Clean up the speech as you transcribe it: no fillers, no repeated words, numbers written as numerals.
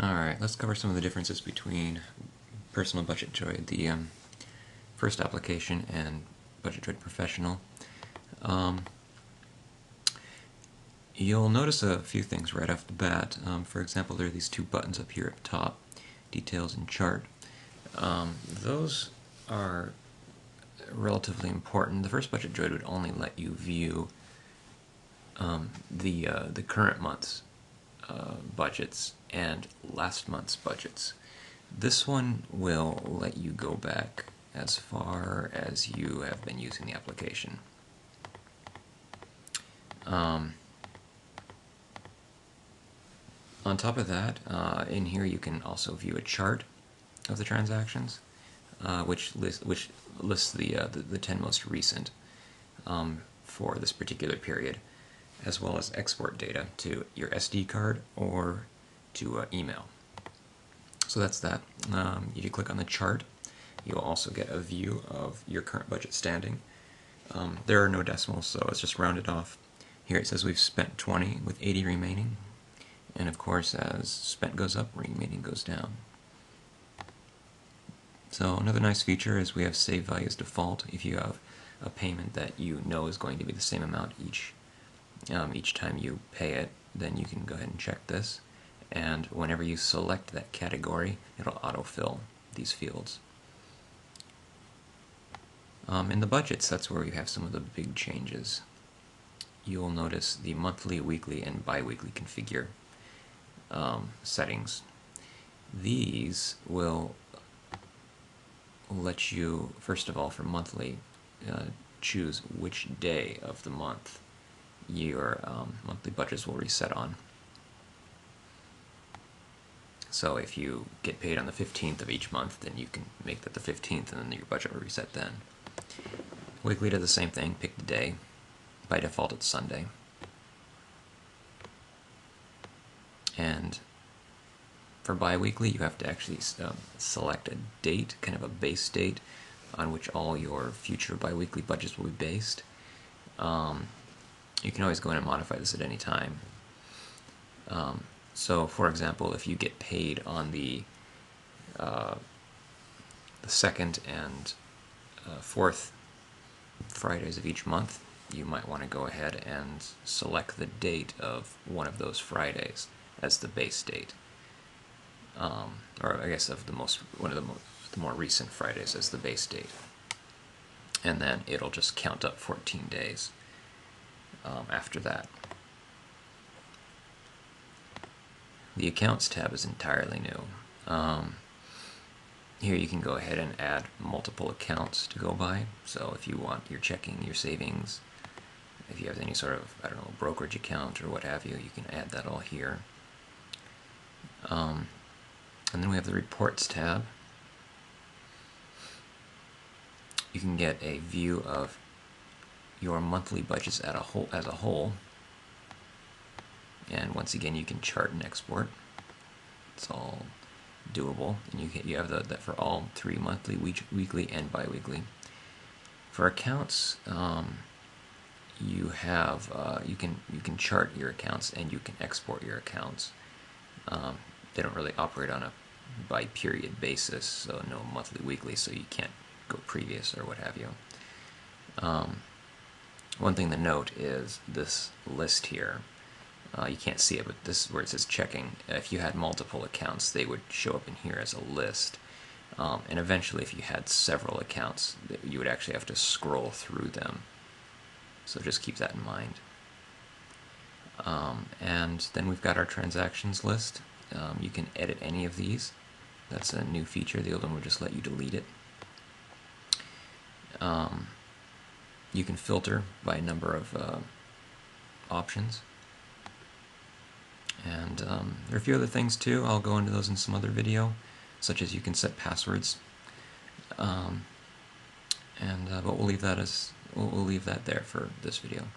Alright, let's cover some of the differences between Personal Budget Droid, the first application, and Budget Droid Professional. You'll notice a few things right off the bat. For example, there are these two buttons up here at the top, Details and Chart. Those are relatively important. The first Budget Droid would only let you view the current month's budgets and last month's budgets. This one will let you go back as far as you have been using the application. On top of that, in here you can also view a chart of the transactions, which lists the 10 most recent for this particular period, as well as export data to your SD card or to email. So that's that. If you click on the chart, you'll also get a view of your current budget standing. There are no decimals, so it's just rounded off. Here it says we've spent 20 with 80 remaining. And of course, as spent goes up, remaining goes down. So another nice feature is we have save values default. If you have a payment that you know is going to be the same amount each time you pay it, then you can go ahead and check this. And whenever you select that category, it'll autofill these fields. In the budgets, that's where we have some of the big changes. You'll notice the monthly, weekly, and bi-weekly configure settings. These will let you, first of all, for monthly, choose which day of the month your monthly budgets will reset on. So if you get paid on the 15th of each month, then you can make that the 15th and then your budget will reset then. Weekly does the same thing, pick the day. By default it's Sunday. And for bi-weekly you have to actually select a date, kind of a base date, on which all your future bi-weekly budgets will be based. You can always go in and modify this at any time. So, for example, if you get paid on the second and fourth Fridays of each month, you might want to go ahead and select the date of one of those Fridays as the base date, or I guess of one of the more recent Fridays as the base date, and then it'll just count up 14 days after that. The Accounts tab is entirely new. Here you can go ahead and add multiple accounts to go by. So if you want your checking, your savings, if you have any sort of, I don't know, brokerage account or what have you, you can add that all here. And then we have the Reports tab. You can get a view of your monthly budgets as a whole. And once again, you can chart and export. It's all doable, and you have that for all three: monthly, weekly, and bi-weekly. For accounts, you can chart your accounts and you can export your accounts. They don't really operate on a by-period basis, so no monthly, weekly, so you can't go previous or what have you. One thing to note is this list here. You can't see it, but this is where it says checking. If you had multiple accounts, they would show up in here as a list. And eventually, if you had several accounts, you would actually have to scroll through them. So just keep that in mind. And then we've got our transactions list. You can edit any of these. That's a new feature. The old one would just let you delete it. You can filter by a number of options. And there are a few other things too. I'll go into those in some other video, such as you can set passwords. But we'll leave that there for this video.